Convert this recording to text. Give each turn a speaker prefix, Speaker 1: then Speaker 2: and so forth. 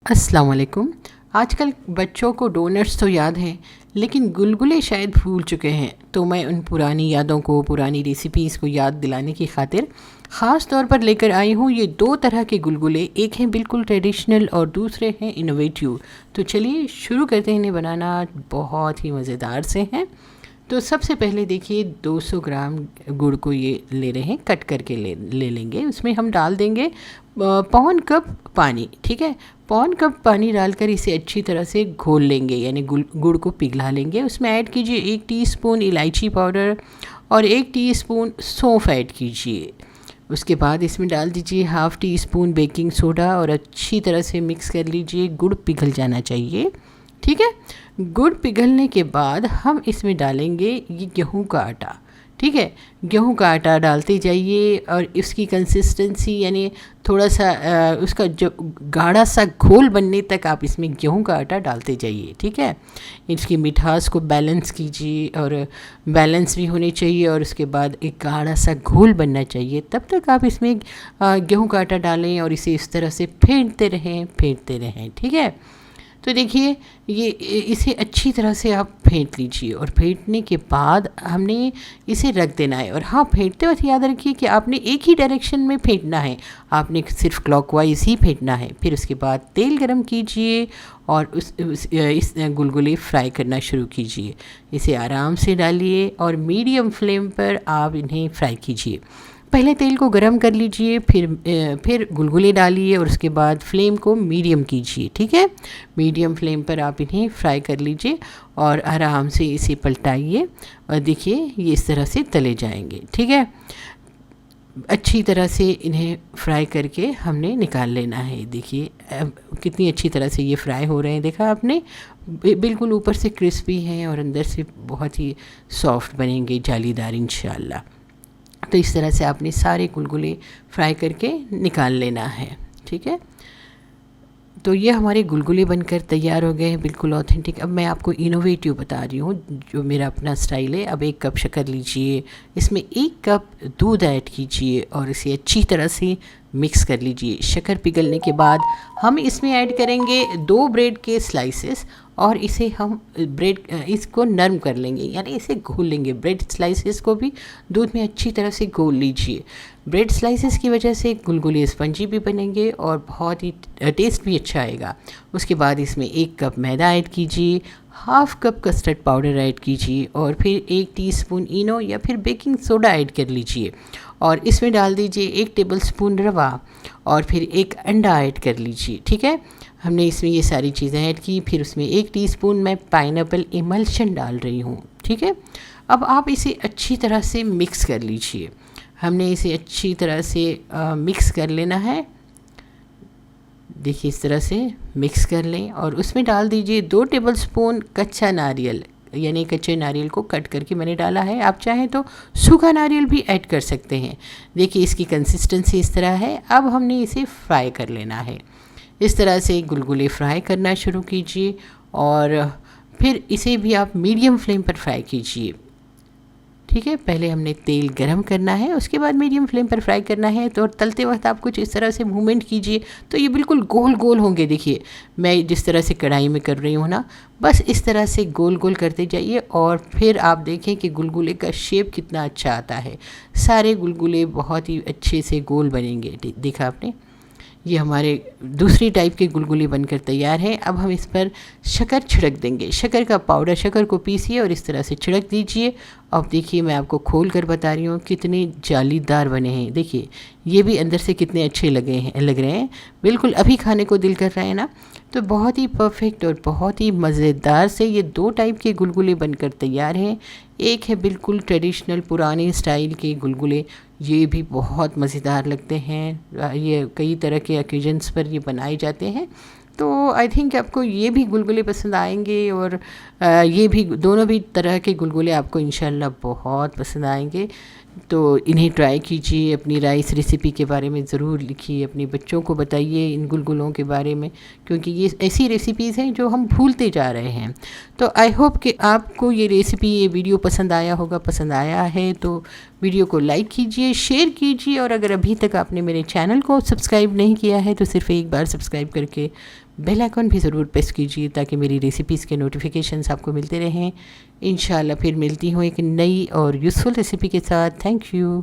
Speaker 1: अस्सलाम वालेकुम। आजकल बच्चों को डोनट्स तो याद हैं, लेकिन गुलगुले शायद भूल चुके हैं। तो मैं उन पुरानी यादों को, पुरानी रेसिपीज़ को याद दिलाने की खातिर ख़ास तौर पर लेकर आई हूँ ये दो तरह के गुलगुले। एक हैं बिल्कुल ट्रेडिशनल और दूसरे हैं इनोवेटिव। तो चलिए शुरू करते हैं इन्हें बनाना। बहुत ही मज़ेदार से हैं। तो सबसे पहले देखिए 200 ग्राम गुड़ को ये ले रहे हैं, कट करके ले लेंगे। उसमें हम डाल देंगे पौन कप पानी। ठीक है, पौन कप पानी डालकर इसे अच्छी तरह से घोल लेंगे, यानी गुड़ को पिघला लेंगे। उसमें ऐड कीजिए 1 टीस्पून इलायची पाउडर और 1 टीस्पून सौंफ ऐड कीजिए। उसके बाद इसमें डाल दीजिए half tea spoon baking soda और अच्छी तरह से मिक्स कर लीजिए। गुड़ पिघल जाना चाहिए। ठीक है, गुड़ पिघलने के बाद हम इसमें डालेंगे ये गेहूं का आटा। ठीक है, गेहूं का आटा डालते जाइए और इसकी कंसिस्टेंसी यानी थोड़ा सा उसका जो गाढ़ा सा घोल बनने तक आप इसमें गेहूं का आटा डालते जाइए। ठीक है, इसकी मिठास को बैलेंस कीजिए और बैलेंस भी होनी चाहिए और उसके बाद एक गाढ़ा सा घोल बनना चाहिए। तब तक आप इसमें गेहूं का आटा डालें और इसे इस तरह से फेंटते रहें। ठीक है, तो देखिए ये इसे अच्छी तरह से आप फेंट लीजिए और फेंटने के बाद हमने इसे रख देना है। और हाँ, फेंटते वक्त याद रखिए कि आपने एक ही डायरेक्शन में फेंटना है, आपने सिर्फ क्लॉकवाइज ही फेंटना है। फिर उसके बाद तेल गरम कीजिए और इस गुलगुले फ्राई करना शुरू कीजिए। इसे आराम से डालिए और मीडियम फ्लेम पर आप इन्हें फ्राई कीजिए। पहले तेल को गरम कर लीजिए, फिर गुलगुले डालिए और उसके बाद फ्लेम को मीडियम कीजिए। ठीक है, मीडियम फ्लेम पर आप इन्हें फ्राई कर लीजिए और आराम से इसे पलटाइए और देखिए ये इस तरह से तले जाएंगे। ठीक है, अच्छी तरह से इन्हें फ्राई करके हमने निकाल लेना है। देखिए कितनी अच्छी तरह से ये फ्राई हो रहे हैं, देखा आपने, बिल्कुल ऊपर से क्रिस्पी हैं और अंदर से बहुत ही सॉफ्ट बनेंगे, जालीदार इंशाल्लाह। तो इस तरह से आपने सारे गुलगुले फ्राई करके निकाल लेना है। ठीक है, तो ये हमारे गुलगुले बनकर तैयार हो गए हैं, बिल्कुल ऑथेंटिक। अब मैं आपको इनोवेटिव बता रही हूँ, जो मेरा अपना स्टाइल है। अब 1 कप शक्कर लीजिए, इसमें 1 कप दूध ऐड कीजिए और इसे अच्छी तरह से मिक्स कर लीजिए। शक्कर पिघलने के बाद हम इसमें ऐड करेंगे 2 ब्रेड के स्लाइसेस और इसे हम इसको नरम कर लेंगे, यानी इसे घोल लेंगे। ब्रेड स्लाइसेस को भी दूध में अच्छी तरह से घोल लीजिए। ब्रेड स्लाइसेस की वजह से गुलगुले स्पंजी भी बनेंगे और बहुत ही टेस्ट भी अच्छा आएगा। उसके बाद इसमें 1 कप मैदा ऐड कीजिए, half cup custard powder add कीजिए और फिर 1 टीस्पून इनो या फिर बेकिंग सोडा ऐड कर लीजिए और इसमें डाल दीजिए 1 टेबलस्पून रवा और फिर 1 अंडा ऐड कर लीजिए। ठीक है, हमने इसमें ये सारी चीज़ें ऐड की। फिर उसमें 1 टीस्पून मैं पाइनएप्पल इमल्शन डाल रही हूँ। ठीक है, अब आप इसे अच्छी तरह से मिक्स कर लीजिए। हमने इसे अच्छी तरह से मिक्स कर लेना है। देखिए इस तरह से मिक्स कर लें और उसमें डाल दीजिए 2 टेबलस्पून कच्चा नारियल, यानी कच्चे नारियल को कट करके मैंने डाला है। आप चाहें तो सूखा नारियल भी ऐड कर सकते हैं। देखिए इसकी कंसिस्टेंसी इस तरह है। अब हमने इसे फ्राई कर लेना है। इस तरह से गुलगुले फ्राई करना शुरू कीजिए और फिर इसे भी आप मीडियम फ्लेम पर फ्राई कीजिए। ठीक है, पहले हमने तेल गरम करना है, उसके बाद मीडियम फ्लेम पर फ्राई करना है। तो तलते वक्त आप कुछ इस तरह से मूवमेंट कीजिए तो ये बिल्कुल गोल गोल होंगे। देखिए मैं जिस तरह से कढ़ाई में कर रही हूँ ना, बस इस तरह से गोल गोल करते जाइए और फिर आप देखें कि गुलगुले का शेप कितना अच्छा आता है। सारे गुलगुले बहुत ही अच्छे से गोल बनेंगे। देखा आपने, ये हमारे दूसरी टाइप के गुलगुले बनकर तैयार हैं। अब हम इस पर शक्कर छिड़क देंगे। शक्कर का पाउडर, शक्कर को पीसिए और इस तरह से छिड़क दीजिए। अब देखिए मैं आपको खोल कर बता रही हूँ कितने जालीदार बने हैं। देखिए ये भी अंदर से कितने अच्छे लग रहे हैं, बिल्कुल अभी खाने को दिल कर रहा है ना। तो बहुत ही परफेक्ट और बहुत ही मज़ेदार से ये 2 टाइप के गुलगुले बनकर तैयार हैं। एक है बिल्कुल ट्रेडिशनल पुराने स्टाइल के गुलगुले, ये भी बहुत मज़ेदार लगते हैं। ये कई तरह के ओकेजन्स पर ये बनाए जाते हैं। तो आई थिंक आपको ये भी गुलगुले पसंद आएंगे और ये भी, दोनों भी तरह के गुलगुले आपको इंशाल्लाह बहुत पसंद आएंगे। तो इन्हें ट्राई कीजिए। अपनी राइस रेसिपी के बारे में ज़रूर लिखिए, अपने बच्चों को बताइए इन गुलगुलों के बारे में, क्योंकि ये ऐसी रेसिपीज़ हैं जो हम भूलते जा रहे हैं। तो आई होप कि आपको ये रेसिपी, ये वीडियो पसंद आया होगा। पसंद आया है तो वीडियो को लाइक कीजिए, शेयर कीजिए और अगर अभी तक आपने मेरे चैनल को सब्सक्राइब नहीं किया है तो सिर्फ एक बार सब्सक्राइब करके बेल आइकन भी ज़रूर प्रेस कीजिए ताकि मेरी रेसिपीज़ के नोटिफिकेशंस आपको मिलते रहें। इंशाल्लाह फिर मिलती हूँ एक नई और यूज़फुल रेसिपी के साथ। Thank you.